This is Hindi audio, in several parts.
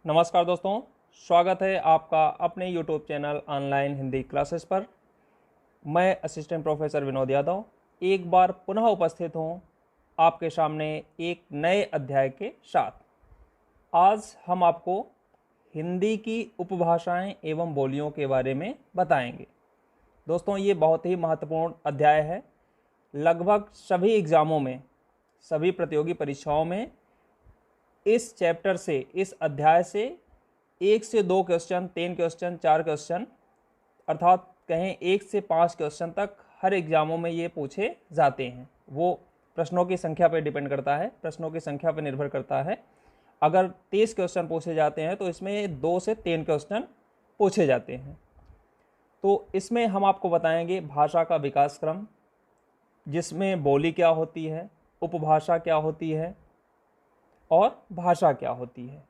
नमस्कार दोस्तों, स्वागत है आपका अपने YouTube channel online Hindi classes पर। मैं असिस्टेंट प्रोफेसर विनोद यादव एक बार पुनः उपस्थित हूँ आपके सामने एक नए अध्याय के साथ। आज हम आपको हिंदी की उपभाषाएं एवं बोलियों के बारे में बताएंगे। दोस्तों, ये बहुत ही महत्वपूर्ण अध्याय है। लगभग सभी एग्ज़ामों में, सभी प्रतियोगी परीक्षाओं में इस चैप्टर से, इस अध्याय से 1 से 2 क्वेश्चन, 3 क्वेश्चन, 4 क्वेश्चन, अर्थात कहें 1 से 5 क्वेश्चन तक हर एग्ज़ामों में ये पूछे जाते हैं। वो प्रश्नों की संख्या पर डिपेंड करता है, प्रश्नों की संख्या पर निर्भर करता है। अगर 30 क्वेश्चन पूछे जाते हैं तो इसमें 2 से 3 क्वेश्चन पूछे जाते हैं। तो इसमें हम आपको बताएंगे भाषा का विकास क्रम, जिसमें बोली क्या होती है, उपभाषा क्या होती है और भाषा क्या होती है,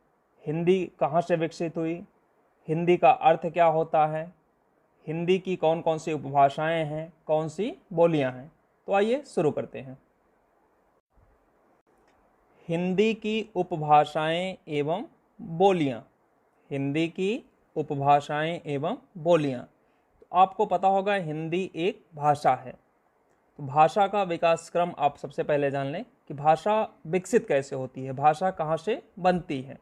हिंदी कहाँ से विकसित हुई, हिंदी का अर्थ क्या होता है, हिंदी की कौन कौन सी उपभाषाएं हैं, कौन सी बोलियां हैं। तो आइए शुरू करते हैं। हिंदी की उपभाषाएं एवं बोलियां। हिंदी की उपभाषाएं एवं बोलियां। तो आपको पता होगा हिंदी एक भाषा है। तो भाषा का विकास क्रम आप सबसे पहले जान लें कि भाषा विकसित कैसे होती है, भाषा कहाँ से बनती है।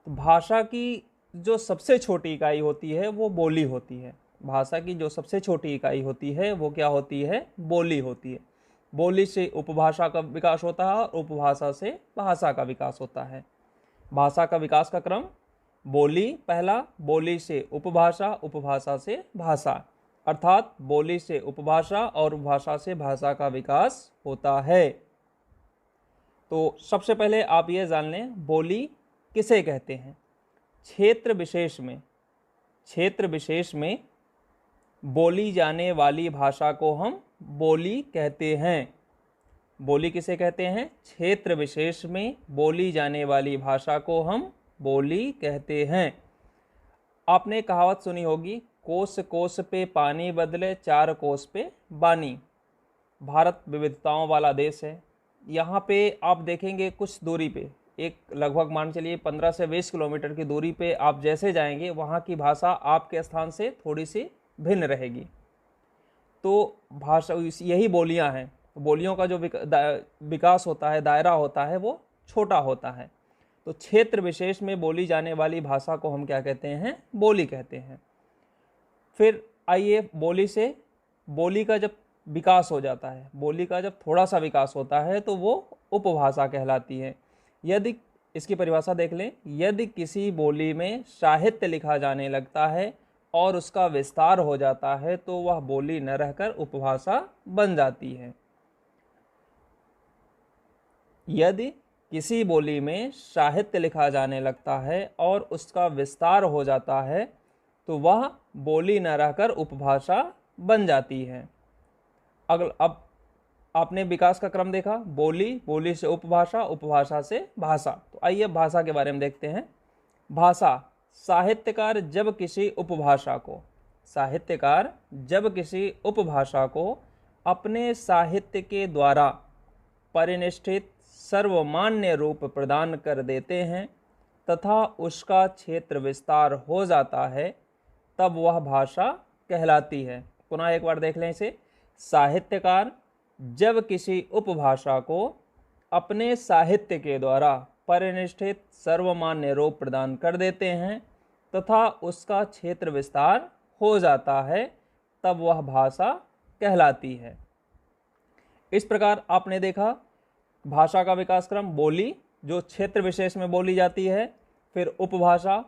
तो भाषा की जो सबसे छोटी इकाई होती है वो बोली होती है। भाषा की जो सबसे छोटी इकाई होती है वो क्या होती है? बोली होती है। बोली से उपभाषा का विकास होता है और उपभाषा से भाषा का विकास होता है। भाषा का विकास का क्रम बोली पहला, बोली से उपभाषा, उपभाषा से भाषा, अर्थात बोली से उपभाषा और उपभाषा से भाषा का विकास होता है। तो सबसे पहले आप ये जान लें बोली किसे कहते हैं। क्षेत्र विशेष में बोली जाने वाली भाषा को हम बोली कहते हैं। बोली किसे कहते हैं? क्षेत्र विशेष में बोली जाने वाली भाषा को हम बोली कहते हैं। आपने कहावत सुनी होगी, कोस कोस पे पानी बदले, 4 कोस पे बानी। भारत विविधताओं वाला देश है। यहाँ पे आप देखेंगे कुछ दूरी पे, एक लगभग मान चलिए 15 से 20 किलोमीटर की दूरी पे आप जैसे जाएंगे वहाँ की भाषा आपके स्थान से थोड़ी सी भिन्न रहेगी। तो भाषा यही बोलियाँ हैं। बोलियों का जो विकास होता है, दायरा होता है, वो छोटा होता है। तो क्षेत्र विशेष में बोली जाने वाली भाषा को हम क्या कहते हैं? बोली कहते हैं। फिर आइए बोली का जब विकास हो जाता है, बोली का जब थोड़ा सा विकास होता है तो वो उपभाषा कहलाती है। यदि इसकी परिभाषा देख लें, यदि किसी बोली में साहित्य लिखा जाने लगता है और उसका विस्तार हो जाता है तो वह बोली न रहकर उपभाषा बन जाती है। यदि किसी बोली में साहित्य लिखा जाने लगता है और उसका विस्तार हो जाता है तो वह बोली न रहकर उपभाषा बन जाती है। अब आपने विकास का क्रम देखा, बोली से उपभाषा, उपभाषा से भाषा। तो आइए भाषा के बारे में देखते हैं। भाषा, साहित्यकार जब किसी उपभाषा को अपने साहित्य के द्वारा परिनिष्ठित सर्वमान्य रूप प्रदान कर देते हैं तथा उसका क्षेत्र विस्तार हो जाता है, तब वह भाषा कहलाती है। पुनः एक बार देख लें इसे। साहित्यकार जब किसी उपभाषा को अपने साहित्य के द्वारा परिनिष्ठित सर्वमान्य रूप प्रदान कर देते हैं तथा उसका क्षेत्र विस्तार हो जाता है, तब वह भाषा कहलाती है। इस प्रकार आपने देखा भाषा का विकास क्रम। बोली जो क्षेत्र विशेष में बोली जाती है, फिर उपभाषा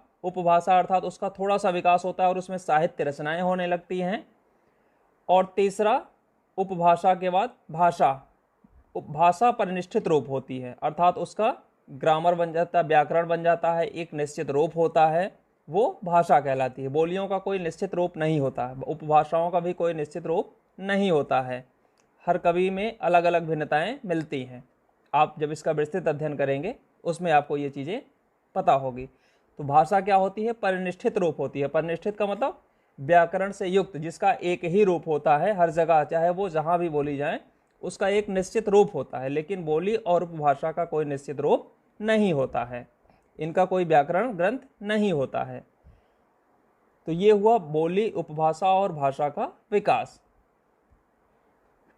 अर्थात उसका थोड़ा सा विकास होता है और उसमें साहित्य रचनाएं होने लगती हैं, और तीसरा उपभाषा के बाद भाषा परिनिष्ठित रूप होती है, अर्थात उसका ग्रामर बन जाता है, व्याकरण बन जाता है, एक निश्चित रूप होता है, वो भाषा कहलाती है। बोलियों का कोई निश्चित रूप नहीं होता है, उपभाषाओं का भी कोई निश्चित रूप नहीं होता है। हर कवि में अलग अलग भिन्नताएं मिलती हैं। आप जब इसका विस्तृत अध्ययन करेंगे उसमें आपको ये चीज़ें पता होगी। तो भाषा क्या होती है? परिनिष्ठित रूप होती है। परिनिष्ठित का मतलब व्याकरण से युक्त, जिसका एक ही रूप होता है हर जगह, चाहे वो जहाँ भी बोली जाए, उसका एक निश्चित रूप होता है। लेकिन बोली और उपभाषा का कोई निश्चित रूप नहीं होता है। इनका कोई व्याकरण ग्रंथ नहीं होता है। तो ये हुआ बोली, उपभाषा और भाषा का विकास।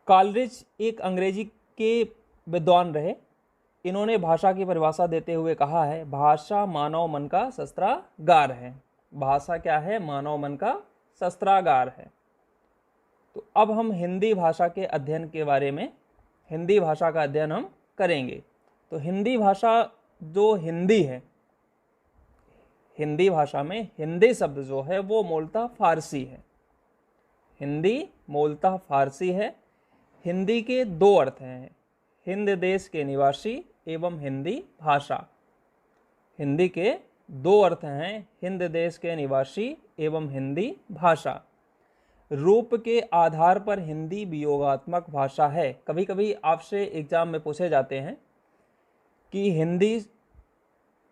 कॉलरिज एक अंग्रेजी के विद्वान रहे। इन्होंने भाषा की परिभाषा देते हुए कहा है, भाषा मानव मन का शस्त्रागार है। भाषा क्या है? मानव मन का शस्त्रागार है। तो अब हम हिंदी भाषा के अध्ययन के बारे में, हिंदी भाषा का अध्ययन हम करेंगे। तो हिंदी भाषा जो हिंदी है, हिंदी भाषा में हिंदी शब्द जो है वो मूलतः फारसी है। हिंदी मूलतः फारसी है। हिंदी के दो अर्थ हैं, हिंद देश के निवासी एवं हिंदी भाषा। हिंदी के दो अर्थ हैं, हिंद देश के निवासी एवं हिंदी भाषा। रूप के आधार पर हिंदी वियोगात्मक भाषा है। कभी कभी आपसे एग्जाम में पूछे जाते हैं कि हिंदी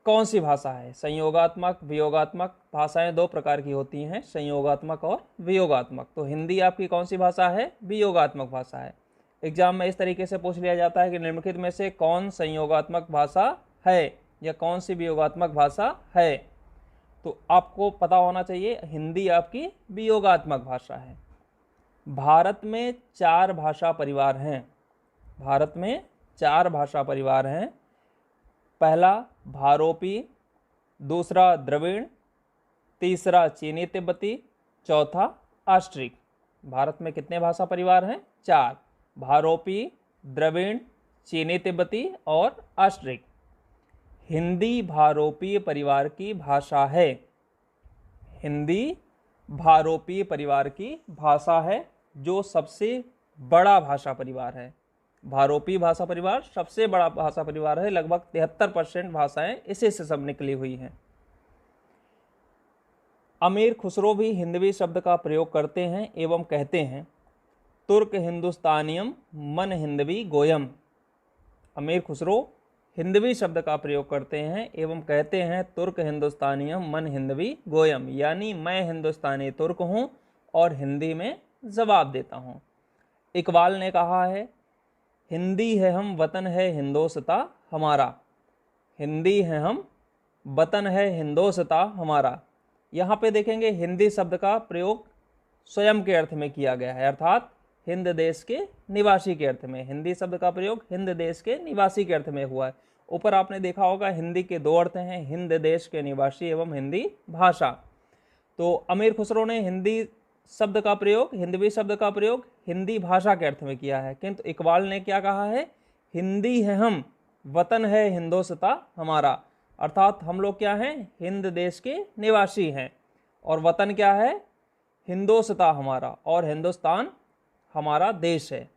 कौन सी भाषा है? संयोगात्मक, वियोगात्मक भाषाएं दो प्रकार की होती हैं, संयोगात्मक और वियोगात्मक। तो हिंदी आपकी कौन सी भाषा है? वियोगात्मक भाषा है। एग्जाम में इस तरीके से पूछ लिया जाता है कि निम्नलिखित में से कौन संयोगात्मक भाषा है या कौन सी वियोगात्मक भाषा है? तो आपको पता होना चाहिए हिंदी आपकी वियोगात्मक भाषा है। भारत में 4 भाषा परिवार हैं। भारत में 4 भाषा परिवार हैं। पहला भारोपी, दूसरा द्रविड़, तीसरा चीनी तिब्बती, चौथा ऑस्ट्रिक। भारत में कितने भाषा परिवार हैं? 4। भारोपी, द्रविड़, चीनी तिब्बती और ऑस्ट्रिक। हिंदी भारोपीय परिवार की भाषा है। हिंदी भारोपीय परिवार की भाषा है, जो सबसे बड़ा भाषा परिवार है। भारोपी भाषा परिवार सबसे बड़ा भाषा परिवार है। लगभग 73% भाषाएं इसी से सब निकली हुई हैं। अमीर खुसरो भी हिंदवी शब्द का प्रयोग करते हैं एवं कहते हैं, तुर्क हिंदुस्तानियम मन हिंदवी गोयम। अमीर खुसरो हिंदवी शब्द का प्रयोग करते हैं एवं कहते हैं, तुर्क हिंदुस्तानियम मन हिंदवी गोयम, यानी मैं हिंदुस्तानी तुर्क हूँ और हिंदी में जवाब देता हूँ। इकबाल ने कहा है, हिंदी है हम वतन है हिंदोसता हमारा। हिंदी है हम वतन है हिंदोसता हमारा। यहाँ पे देखेंगे हिंदी शब्द का प्रयोग स्वयं के अर्थ में किया गया है, अर्थात हिंद देश के निवासी के अर्थ में। हिंदी शब्द का प्रयोग हिंद देश के निवासी के अर्थ में हुआ है। ऊपर आपने देखा होगा हिंदी के दो अर्थ हैं, हिंद देश के निवासी एवं हिंदी भाषा। तो अमीर खुसरो ने हिंदी शब्द का प्रयोग, हिंदवी शब्द का प्रयोग हिंदी भाषा के अर्थ में किया है, किंतु इकबाल ने क्या कहा है? हिंदी है हम वतन है हिंदोसता हमारा, अर्थात हम लोग क्या हैं? हिंद देश के निवासी हैं और वतन क्या है? हिंदोसता हमारा, और हिंदुस्तान हमारा देश है।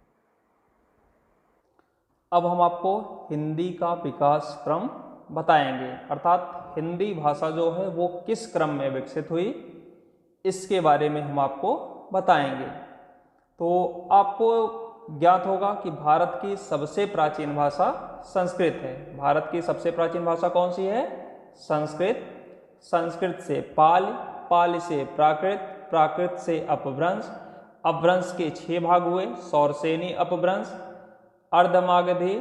अब हम आपको हिंदी का विकास क्रम बताएंगे, अर्थात हिंदी भाषा जो है वो किस क्रम में विकसित हुई, इसके बारे में हम आपको बताएंगे। तो आपको ज्ञात होगा कि भारत की सबसे प्राचीन भाषा संस्कृत है। भारत की सबसे प्राचीन भाषा कौन सी है? संस्कृत। संस्कृत से पाली, पाली से प्राकृत, प्राकृत से अपभ्रंश, अपभ्रंश के 6 भाग हुए, सौरसेनी अपभ्रंश, अर्धमागधी,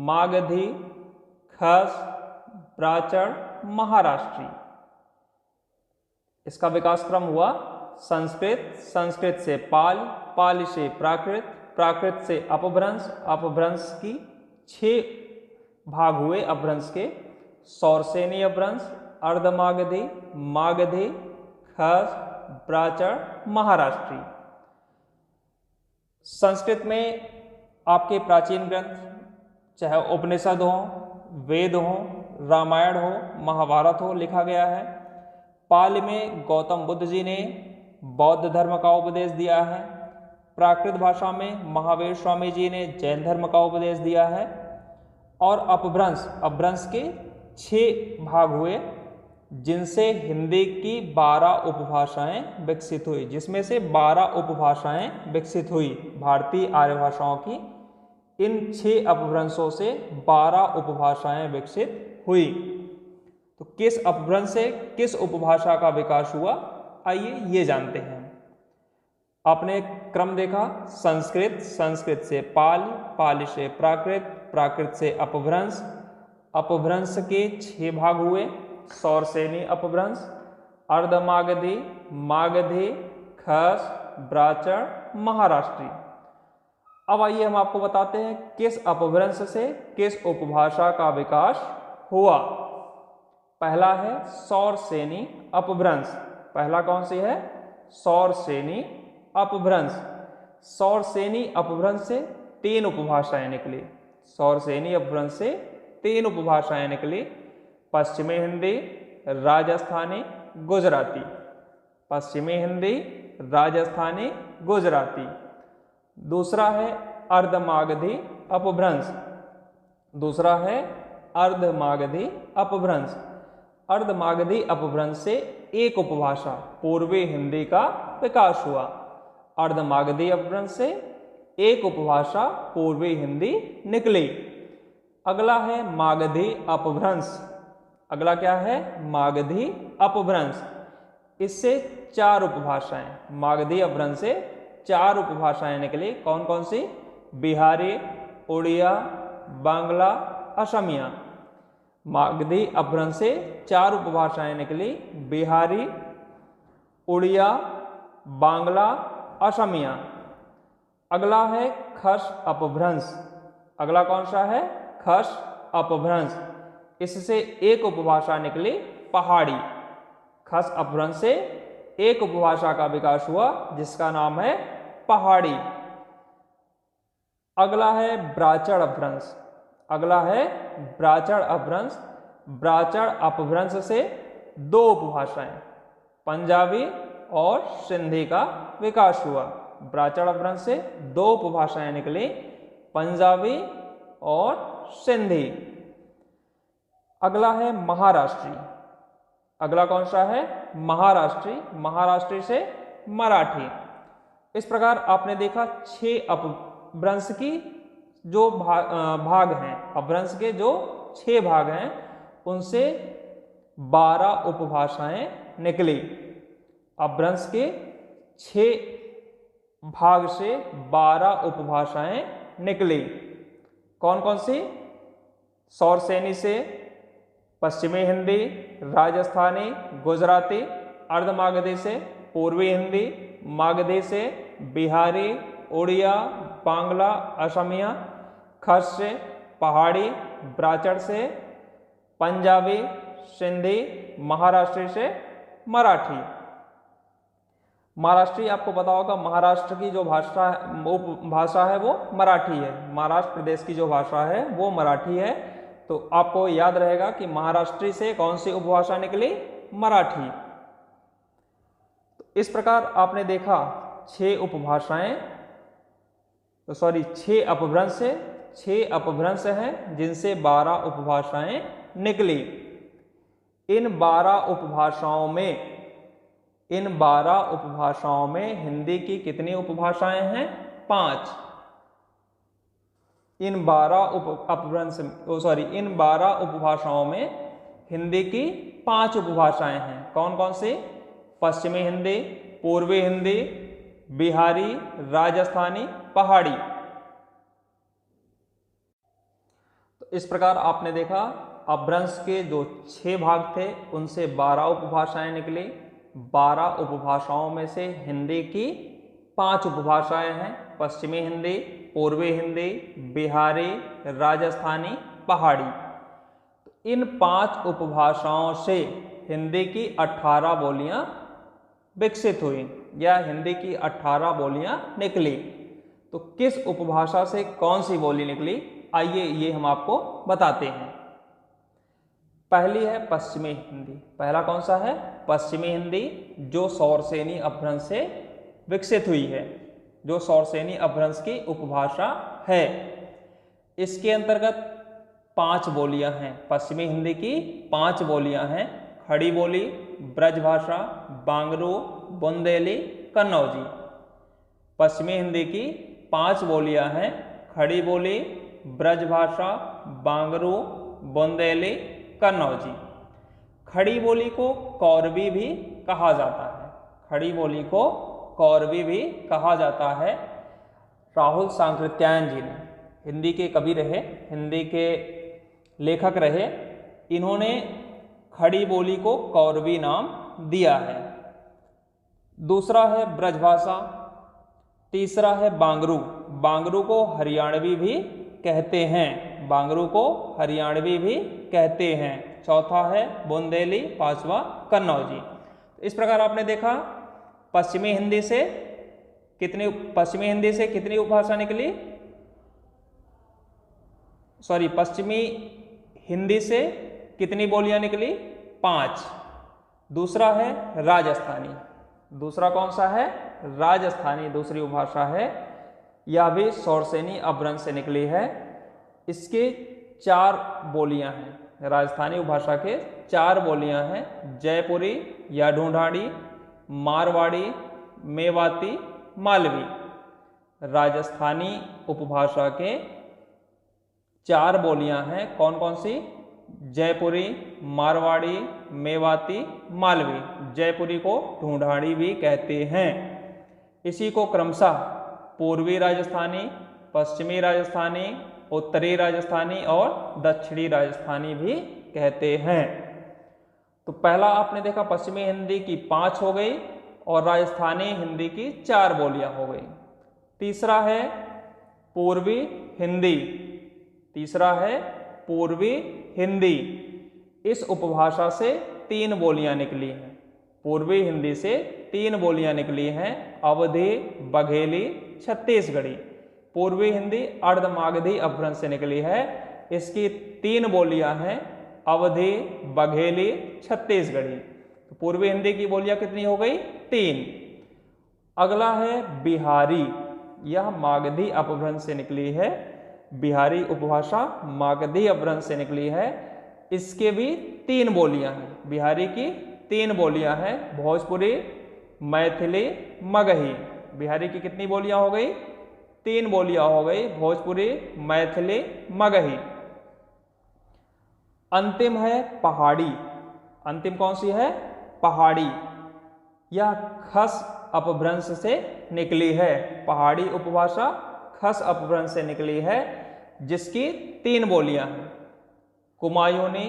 मागधी, खस, प्राचर, महाराष्ट्री। इसका विकास क्रम हुआ संस्कृत, संस्कृत से पाली, पाली से प्राकृत, प्राकृत से अपभ्रंश, अपभ्रंश की 6 भाग हुए अपभ्रंश के, सौरसेनी अपभ्रंश, अर्धमागधी, मागधी, खस, प्राचर, महाराष्ट्री। संस्कृत में आपके प्राचीन ग्रंथ चाहे उपनिषद हो, वेद हो, रामायण हो, महाभारत हो, लिखा गया है। पाली में गौतम बुद्ध जी ने बौद्ध धर्म का उपदेश दिया है। प्राकृत भाषा में महावीर स्वामी जी ने जैन धर्म का उपदेश दिया है। और अपभ्रंश, अपभ्रंश के 6 भाग हुए, जिनसे हिंदी की 12 उपभाषाएं विकसित हुई, जिसमें से 12 उपभाषाएं विकसित हुई भारतीय आर्य भाषाओं की। इन 6 अपभ्रंशों से 12 उपभाषाएं विकसित हुई। तो किस अपभ्रंश से किस उपभाषा का विकास हुआ, आइए ये जानते हैं। आपने क्रम देखा, संस्कृत, संस्कृत से पाली, पाली से प्राकृत, प्राकृत से अपभ्रंश, अपभ्रंश के 6 भाग हुए। सौरसेनी अपभ्रंश, अर्धमागधी, मागधी, खस, ब्राचर, महाराष्ट्री। अब आइए हम आपको बताते हैं किस अपभ्रंश से किस उपभाषा का विकास हुआ। पहला है सौरसेनी अपभ्रंश। पहला कौन सी है? सौरसेनी अपभ्रंश। सौरसेनी अपभ्रंश से 3 उपभाषाएं निकली। सौरसेनी अपभ्रंश से 3 उपभाषाएं निकली। पश्चिमी हिंदी, राजस्थानी, गुजराती। पश्चिमी हिंदी, राजस्थानी, गुजराती। दूसरा है अर्धमागधी अपभ्रंश। दूसरा है अर्धमागधी अपभ्रंश। अर्धमागधी अपभ्रंश से एक उपभाषा पूर्वी हिंदी का विकास हुआ। अर्धमागधी अपभ्रंश से एक उपभाषा पूर्वी हिंदी निकली। अगला है मागधी अपभ्रंश। अगला क्या है? मागधी अपभ्रंश। इससे 4 उपभाषाएं, मागधी अपभ्रंश से 4 उपभाषाएं निकली। कौन कौन सी? बिहारी, उड़िया, बांग्ला, असमिया। मागधी अपभ्रंश से 4 उपभाषाएं निकली। बिहारी, उड़िया, बांग्ला, असमिया। अगला है खस अपभ्रंश। अगला कौन सा है? खस अपभ्रंश। इससे एक उपभाषा निकली, पहाड़ी। खस अपभ्रंश से एक उपभाषा का विकास हुआ जिसका नाम है पहाड़ी। अगला है ब्राचर अपभ्रंश। अगला है ब्राचर अपभ्रंश। ब्राचर अपभ्रंश से 2 उपभाषाएं, पंजाबी और सिंधी का विकास हुआ। ब्राचर अपभ्रंश से 2 उपभाषाएं निकली, पंजाबी और सिंधी। अगला है महाराष्ट्री। अगला कौन सा है? महाराष्ट्री। महाराष्ट्री से मराठी। इस प्रकार आपने देखा 6 अपभ्रंश की जो भाग हैं, अपभ्रंश के जो 6 भाग हैं उनसे 12 उपभाषाएं निकली। अपभ्रंश के 6 भाग से 12 उपभाषाएं निकली। कौन कौन सी? सौरसेनी से पश्चिमी हिंदी, राजस्थानी, गुजराती। अर्धमागधी से पूर्वी हिंदी, मागधी से बिहारी, उड़िया, बांग्ला, असमिया। खस से पहाड़ी, ब्राचर से पंजाबी, सिंधी, महाराष्ट्री से मराठी। महाराष्ट्री आपको पता होगा, महाराष्ट्र की जो भाषा है वो मराठी है। महाराष्ट्र प्रदेश की जो भाषा है वो मराठी है। तो आपको याद रहेगा कि महाराष्ट्री से कौन सी उपभाषा निकली? मराठी। तो इस प्रकार आपने देखा 6 उपभाषाएं, तो 6 अपभ्रंश से 6 अपभ्रंश हैं जिनसे 12 उपभाषाएं निकली। इन 12 उपभाषाओं में हिंदी की कितनी उपभाषाएं हैं? 5। इन 12 उपभाषाओं में हिंदी की 5 उपभाषाएं हैं। कौन कौन सी? पश्चिमी हिंदी, पूर्वी हिंदी, बिहारी, राजस्थानी, पहाड़ी। तो इस प्रकार आपने देखा अपभ्रंश के जो 6 भाग थे उनसे 12 उपभाषाएं निकली। 12 उपभाषाओं में से हिंदी की 5 उपभाषाएं हैं, पश्चिमी हिंदी, पूर्वी हिंदी, बिहारी, राजस्थानी, पहाड़ी। तो इन 5 उपभाषाओं से हिंदी की 18 बोलियां विकसित हुई या हिंदी की 18 बोलियां निकली। तो किस उपभाषा से कौन सी बोली निकली, आइए ये हम आपको बताते हैं। पहली है पश्चिमी हिंदी। पहला कौन सा है? पश्चिमी हिंदी, जो सौरसेनी अपभ्रंश से विकसित हुई है, जो सौरसेनी अपभ्रंश की उपभाषा है। इसके अंतर्गत 5 बोलियां हैं। पश्चिमी हिंदी की 5 बोलियां हैं। खड़ी बोली, ब्रजभाषा, बांगरू, बुंदेली, कन्नौजी। पश्चिमी हिंदी की 5 बोलियां हैं। खड़ी बोली, ब्रजभाषा, बांगरू, बुंदेली, कन्नौजी। खड़ी बोली को कौरवी भी कहा जाता है। खड़ी बोली को कौरवी भी कहा जाता है। राहुल सांकृत्यायन जी ने, हिंदी के कवि रहे, हिंदी के लेखक रहे, इन्होंने खड़ी बोली को कौरवी नाम दिया है। दूसरा है ब्रजभाषा, तीसरा है बांगरू, बांगरू को हरियाणवी भी कहते हैं, बांगरू को हरियाणवी भी कहते हैं। चौथा है बुंदेली, पांचवा कन्नौजी। इस प्रकार आपने देखा पश्चिमी हिंदी से कितनी उपभाषा निकली, पश्चिमी हिंदी से कितनी बोलियां निकली, 5। दूसरा है राजस्थानी, दूसरा कौन सा है, राजस्थानी दूसरी उपभाषा है, यह भी शौरसेनी अपभ्रंश से निकली है। इसके 4 बोलियां हैं, राजस्थानी उपभाषा के 4 बोलियां हैं, जयपुरी या ढूंढाड़ी, मारवाड़ी, मेवाती, मालवी। राजस्थानी उपभाषा के 4 बोलियां हैं, कौन कौन सी, जयपुरी, मारवाड़ी, मेवाती, मालवी। जयपुरी को ढूंढाड़ी भी कहते हैं। इसी को क्रमशः पूर्वी राजस्थानी, पश्चिमी राजस्थानी, उत्तरी राजस्थानी और दक्षिणी राजस्थानी भी कहते हैं। तो पहला आपने देखा पश्चिमी हिंदी की 5 हो गई और राजस्थानी हिंदी की 4 बोलियां हो गई। तीसरा है पूर्वी हिंदी, तीसरा है पूर्वी हिंदी। इस उपभाषा से 3 बोलियां निकली हैं, पूर्वी हिंदी से 3 बोलियां निकली हैं, अवधी, बघेली, छत्तीसगढ़ी। पूर्वी हिंदी अर्धमागधी अपभ्रंश से निकली है, इसकी 3 बोलियां हैं, अवधी, बघेली, छत्तीसगढ़ी। तो पूर्वी हिंदी की बोलियां कितनी हो गई, 3। अगला है बिहारी, यह मागधी अपभ्रंश से निकली है, बिहारी उपभाषा मागधी अपभ्रंश से निकली है। इसके भी 3 बोलियां हैं, बिहारी की 3 बोलियां हैं, भोजपुरी, मैथिली, मगही। बिहारी की कितनी बोलियां हो गई, 3 बोलियां हो गई, भोजपुरी, मैथिली, मगही। अंतिम है पहाड़ी, अंतिम कौन सी है, पहाड़ी। यह खस अपभ्रंश से निकली है, पहाड़ी उपभाषा खस अपभ्रंश से निकली है, जिसकी 3 बोलियां हैं, कुमायूनी,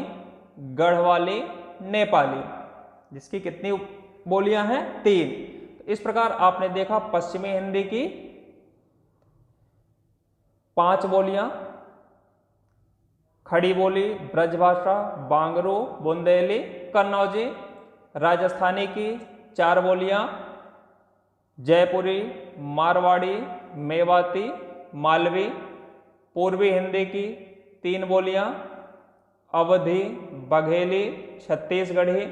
गढ़वाली, नेपाली। जिसकी कितनी बोलियां हैं, 3। इस प्रकार आपने देखा पश्चिमी हिंदी की 5 बोलियां, खड़ी बोली, ब्रजभाषा, बांगरू, बुंदेली, कन्नौजी। राजस्थानी की 4 बोलियां, जयपुरी, मारवाड़ी, मेवाती, मालवी। पूर्वी हिंदी की 3 बोलियां, अवधी, बघेली, छत्तीसगढ़ी।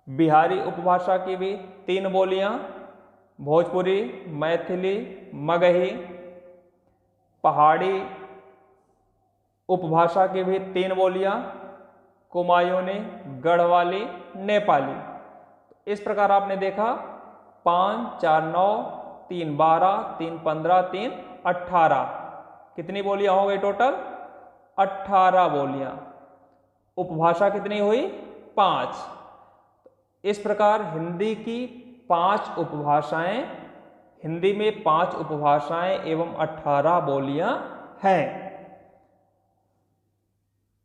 बिहारी उपभाषा की भी 3 बोलियां, भोजपुरी, मैथिली, मगही। पहाड़ी उपभाषा की भी 3 बोलियां, कुमायूनी, गढ़वाली, नेपाली। इस प्रकार आपने देखा 5, 4, 9, 3, 12, 3, 15, 3, 18। कितनी बोलियां हो गई टोटल, 18 बोलियां। उपभाषा कितनी हुई, 5। इस प्रकार हिंदी की 5 उपभाषाएं, हिंदी में 5 उपभाषाएं एवं 18 बोलियां हैं।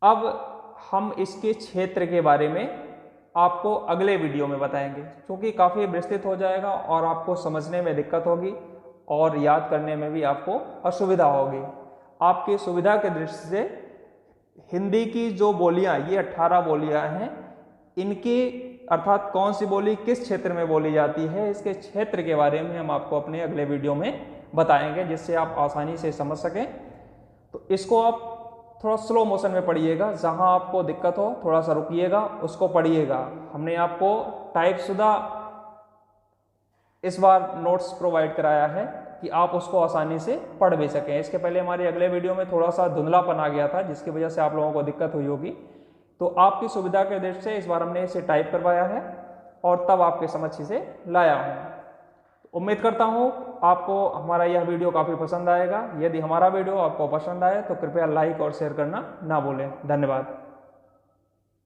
अब हम इसके क्षेत्र के बारे में आपको अगले वीडियो में बताएंगे, क्योंकि काफ़ी विस्तृत हो जाएगा और आपको समझने में दिक्कत होगी और याद करने में भी आपको असुविधा होगी। आपकी सुविधा के दृष्टि से हिंदी की जो बोलियां, ये 18 बोलियां हैं, इनकी अर्थात कौन सी बोली किस क्षेत्र में बोली जाती है, इसके क्षेत्र के बारे में हम आपको अपने अगले वीडियो में बताएंगे, जिससे आप आसानी से समझ सकें। तो इसको आप थोड़ा स्लो मोशन में पढ़िएगा, जहां आपको दिक्कत हो थोड़ा सा रुकिएगा, उसको पढ़िएगा। हमने आपको टाइपशुदा इस बार नोट्स प्रोवाइड कराया है कि आप उसको आसानी से पढ़ भी सकें। इसके पहले हमारे अगले वीडियो में थोड़ा सा धुंधलापन आ गया था, जिसकी वजह से आप लोगों को दिक्कत हुई होगी। तो आपकी सुविधा के दृष्टि से इस बार हमने इसे टाइप करवाया है और तब आपके समझ से लाया हूँ। उम्मीद करता हूँ आपको हमारा यह वीडियो काफ़ी पसंद आएगा। यदि हमारा वीडियो आपको पसंद आए तो कृपया लाइक और शेयर करना ना भूलें। धन्यवाद।